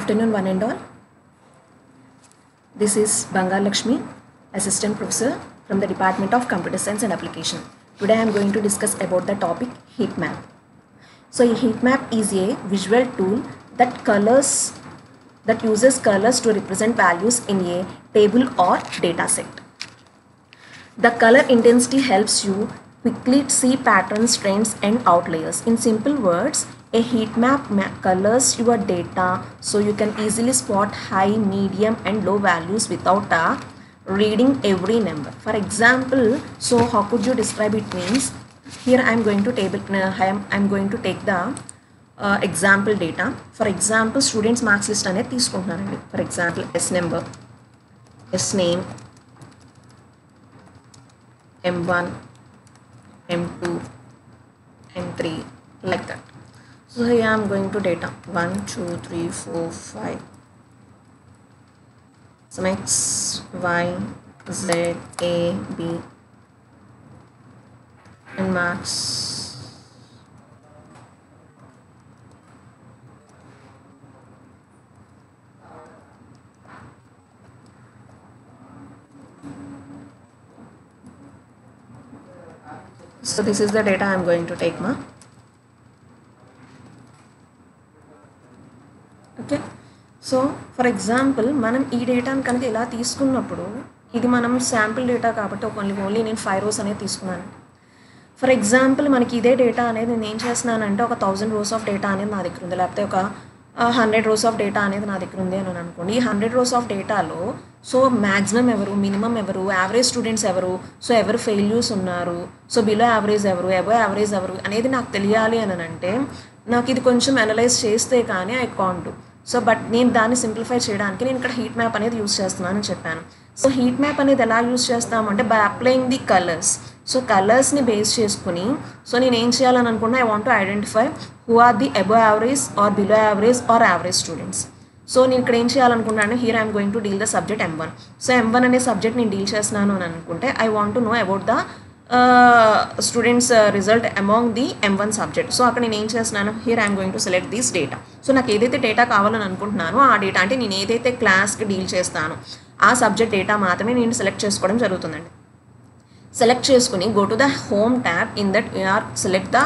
afternoon, one and all. This is Bangal Lakshmi, Assistant Professor from the Department of Computer Science and Application. Today I am going to discuss about the topic heat map. So a heat map is a visual tool that uses colors to represent values in a table or data set. The color intensity helps you quickly see patterns, trends and outliers. In simple words, a heat map colors your data so you can easily spot high, medium and low values without reading every number. For example, so how could you describe it means, here I am going to take the example data. For example, students marks list అనేది తీసుకుంటున్నారండి. For example, S number, S name, M1, M2, M3, like that. So here I am going to data 1, 2, 3, 4, 5. Some X, Y, Z, A, B, and marks. So this is the data I am going to take, ma. Okay, so for example మనం ఈ డేటాను కనుక ఇలా తీసుకున్నప్పుడు ఇది మనం sample data కాబట్టి only నేను 5 rows అనేది తీసుకున్నాను. ఫర్ ఎగ్జాంపుల్ మనకి ఇదే డేటా అనేది నేను ఏం చేస్తున్నానంటే ఒక 1000 rows ఆఫ్ డేటా అనేది నా దగ్గర ఉంది, లేకపోతే ఒక 100 rows ఆఫ్ డేటా అనేది నా దగ్గర ఉంది అని అనుకోండి. ఈ 100 rows ఆఫ్ డేటాలో సో మ్యాక్సిమం ఎవరు, మినిమం ఎవరు, యావరేజ్ స్టూడెంట్స్ ఎవరు, సో ఎవరు ఫెయిల్యూర్స్ ఉన్నారు, సో బిలో యావరేజ్ ఎవరు, అబో యావరేజ్ ఎవరు అనేది నాకు తెలియాలి అని అంటే నాకు ఇది కొంచెం అనలైజ్ చేస్తే కానీ ఐ కాంట్. సో బట్ నేను దాన్ని సింప్లిఫై చేయడానికి నేను ఇక్కడ హీట్ మ్యాప్ అనేది యూస్ చేస్తున్నానని చెప్పాను. సో హీట్ మ్యాప్ అనేది ఎలా యూస్ చేస్తామంటే by applying the colours. So కలర్స్ని బేస్ చేసుకుని సో నేను ఏం చేయాలని అనుకున్నా, I want to identify who are the above average or below average or average students. So నేను ఇక్కడ ఏం చేయాలనుకున్నాను, here I'm going to deal the subject M1. So M1 అనే సబ్జెక్ట్ నేను డీల్ చేస్తున్నాను అని అనుకుంటే I want to know about the students result among the M1 subject. So అక్కడ నేను ఏం చేస్తున్నాను, here I'm going to select this data. So నాకు ఏదైతే డేటా కావాలని అనుకుంటున్నానో ఆ డేటా అంటే నేను ఏదైతే క్లాస్కి డీల్ చేస్తానో ఆ సబ్జెక్ట్ డేటా మాత్రమే నేను సెలెక్ట్ చేసుకోవడం జరుగుతుందండి. సెలెక్ట్ చేసుకుని go to the home tab, in that you are select the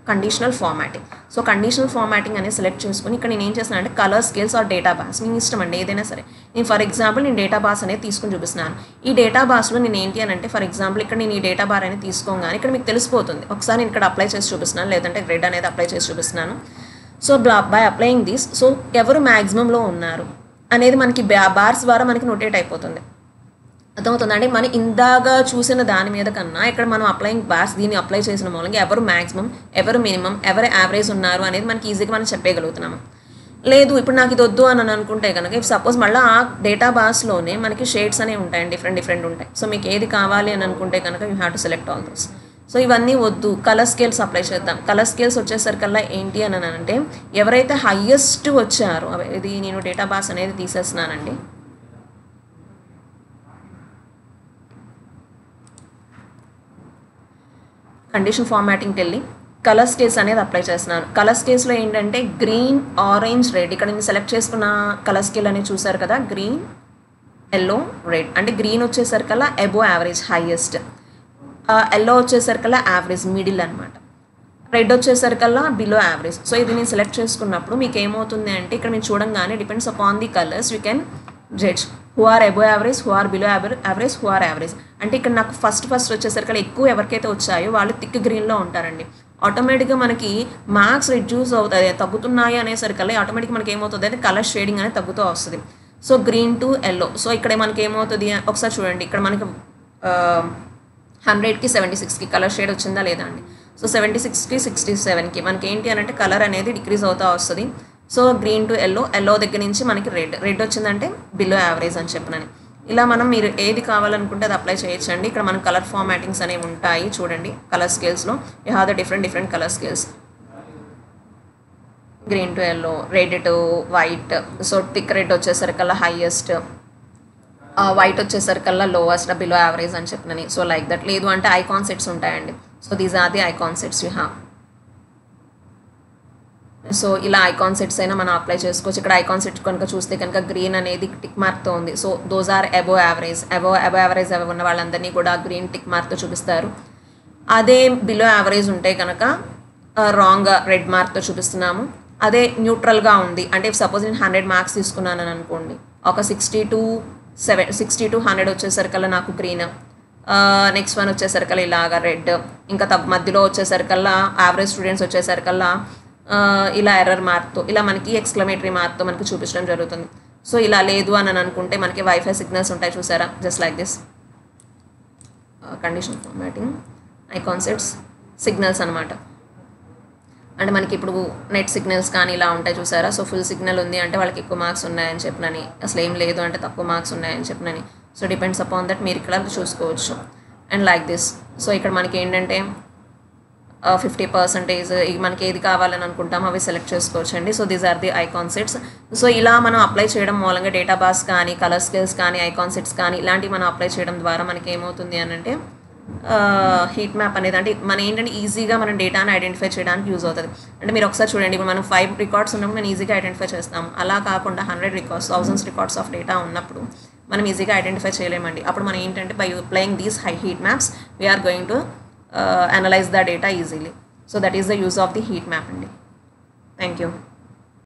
conditional formatting. So conditional formatting అనేది సెలెక్ట్ చేసుకుని ఇక్కడ నేను ఏం చేస్తున్నాను అంటే colour scales or data bars, మీ ఇష్టం అండి ఏదైనా సరే. నేను ఫర్ ఎగ్జాంపుల్ నేను డేటా బాస్ అనేది తీసుకుని చూపిస్తున్నాను. ఈ డేటా బాస్లో నేను ఏంటి అని అంటే ఫర్ ఎగ్జాంపుల్ ఇక్కడ నేను ఈ డేటా బార్ అనేది తీసుకోగానే ఇక్కడ మీకు తెలిసిపోతుంది. ఒకసారి నేను ఇక్కడ అప్లై చేసి చూపిస్తున్నాను, లేదంటే రెడ్ అనేది అప్లై చేసి చూపిస్తున్నాను. So by applying this, so ఎవరు మ్యాక్సిమంలో ఉన్నారు అనేది మనకి బార్స్ ద్వారా మనకి నోటేట్ అయిపోతుంది. అర్థమవుతుంది అంటే మనం ఇందాక చూసిన దాని మీద కన్నా ఇక్కడ మనం అప్లయింగ్ బార్స్ దీన్ని అప్లై చేసిన మూలంగా ఎవరు మ్యాక్సిమం, ఎవరు మినిమం, ఎవరు యావరేజ్ ఉన్నారు అనేది మనకి ఈజీగా మనం చెప్పగలుగుతున్నాము. లేదు ఇప్పుడు నాకు ఇది వద్దు అని అనుకుంటే కనుక ఇఫ్ సపోజ్ మళ్ళీ ఆ డేటా బాస్లోనే మనకి షేడ్స్ అనేవి ఉంటాయి, డిఫరెంట్ ఉంటాయి. సో మీకు ఏది కావాలి అని అనుకుంటే కనుక you have to select all those. So ఇవన్నీ వద్దు, కలర్ స్కేల్స్ అప్లై చేద్దాం. కలర్ స్కేల్స్ వచ్చేసరికల్లా ఏంటి అని అంటే ఎవరైతే హయ్యెస్ట్ వచ్చారో, ఇది నేను డేటా బాస్ అనేది తీసేస్తున్నానండి. కండిషన్ ఫార్మాటింగ్కి వెళ్ళి కలర్ స్కేల్స్ అనేది అప్లై చేస్తున్నాను. కలర్ స్కేల్స్లో ఏంటంటే గ్రీన్, ఆరెంజ్, రెడ్. ఇక్కడ నేను సెలెక్ట్ చేసుకున్న కలర్ స్కేల్ అనేది చూసారు కదా, గ్రీన్, ఎల్లో, రెడ్. అంటే గ్రీన్ వచ్చేసరికల్లా అబో యావరేజ్ హైయెస్ట్, ఎల్లో వచ్చేసరికల్లా యావరేజ్ మిడిల్ అనమాట, రెడ్ వచ్చేసరికల్లా బిలో యావరేజ్. సో ఇది నేను సెలెక్ట్ చేసుకున్నప్పుడు మీకు ఏమవుతుంది అంటే ఇక్కడ మీరు చూడంగానే depends upon the colours you can judge who are above average, who are below average, who are average. అంటే ఇక్కడ నాకు ఫస్ట్ వచ్చేసరికి ఎక్కువ ఎవరికైతే వచ్చాయో వాళ్ళు థిక్ గ్రీన్లో ఉంటారండి. ఆటోమేటిక్గా మనకి మార్క్స్ రిడ్యూస్ అవుతుంది, తగ్గుతున్నాయి అనేసరికల్లా ఆటోమేటిక్గా మనకి ఏమవుతుంది అంటే కలర్ షేడింగ్ అనేది తగ్గుతూ వస్తుంది. So green to yellow. So ఇక్కడ మనకి ఏమవుతుంది ఒకసారి చూడండి, ఇక్కడ మనకి 100కి 76కి కలర్ షేడ్ వచ్చిందా లేదా అండి. సో 76కి 67కి మనకి ఏంటి అని అంటే కలర్ అనేది డిక్రీజ్ అవుతూ వస్తుంది. So green to yellow, yellow దగ్గర నుంచి మనకి రెడ్ వచ్చిందంటే బిలో యావరేజ్ అని చెప్పినని. ఇలా మనం మీరు ఏది కావాలనుకుంటే అది అప్లై చేయొచ్చండి. ఇక్కడ మనం కలర్ ఫార్మాటింగ్స్ అనేవి ఉంటాయి చూడండి. కలర్ స్కేల్స్లో you have the different colour scales, green to yellow, red to white. So thick red వచ్చేసరికల్లా హైయెస్ట్, వైట్ వచ్చేసరికల్లా లోవెస్ట్, బిలో యావరేజ్ అని చెప్పినని. So like that. లేదు అంటే ఐకాన్ సెట్స్ ఉంటాయండి. So these are the icon sets you have. So ఇలా icon sets అయినా మనం అప్లై చేసుకోవచ్చు. ఇక్కడ ఐకాన్ సెట్ కనుక చూస్తే కనుక గ్రీన్ అనేది టిక్ మార్క్తో ఉంది. So those are above average. Above average ఉన్న వాళ్ళందరినీ కూడా గ్రీన్ టిక్ మార్క్తో చూపిస్తారు. అదే బిలో యావరేజ్ ఉంటే కనుక రాంగ్ రెడ్ మార్క్తో చూపిస్తున్నాము. అదే న్యూట్రల్గా ఉంది అంటే సపోజ్ నేను 100 మార్క్స్ తీసుకున్నాను అని అనుకోండి, ఒక 60 to 100 వచ్చేసరికల్లా నాకు గ్రీన్, నెక్స్ట్ వన్ వచ్చేసరికల్లా ఇలాగా రెడ్, ఇంకా మధ్యలో వచ్చేసరికల్లా యావరేజ్ స్టూడెంట్స్ వచ్చేసరికల్లా ఇలా ఎర్రర్ మార్క్తో, ఇలా మనకి ఎక్స్క్లమేటరీ మార్క్తో మనకి చూపించడం జరుగుతుంది. సో ఇలా లేదు అని అనుకుంటే మనకి వైఫై సిగ్నల్స్ ఉంటాయి చూసారా, just like this condition formatting icon sets signals అనమాట. అంటే మనకి ఇప్పుడు నెట్ సిగ్నల్స్ కానీ ఇలా ఉంటాయి చూసారా. సో ఫుల్ సిగ్నల్ ఉంది అంటే వాళ్ళకి ఎక్కువ మార్క్స్ ఉన్నాయని చెప్పినని, అసలు ఏం లేదు అంటే తక్కువ మార్క్స్ ఉన్నాయని చెప్పినని. సో డిపెండ్స్ అపాన్ దట్ మీరు ఇక్కడ చూసుకోవచ్చు. And like this. సో ఇక్కడ మనకి ఏంటంటే 50% మనకి ఏది కావాలని అనుకుంటామో అవి సెలెక్ట్ చేసుకోవచ్చు అండి. So these are the icon sets. So ఇలా మనం అప్లై చేయడం మూలంగా డేటా బాస్ కానీ కలర్ స్కేల్స్ కానీ ఐకాన్ సెట్స్ కానీ ఇలాంటివి మనం అప్లై చేయడం ద్వారా మనకి ఏమవుతుంది అని అంటే హీట్ మ్యాప్ అనేది అంటే మన ఏంటంటే ఈజీగా మనం డేటాని ఐడెంటిఫై చేయడానికి యూజ్ అవుతుంది. అంటే మీరు ఒకసారి చూడండి, ఇప్పుడు మనం 5 రికార్డ్స్ ఉన్నప్పుడు మనం ఈజీగా ఐడెంటిఫై చేస్తాం. అలా కాకుండా 100 రికార్డ్స్ 1000 రికార్డ్స్ ఆఫ్ డేటా ఉన్నప్పుడు మనం ఈజీగా ఐడెంటిఫై చేయలేమండి. అప్పుడు మనం ఏంటంటే by applying these heat maps we are going to analyze the data easily. So that is the use of the heat map. Thank you.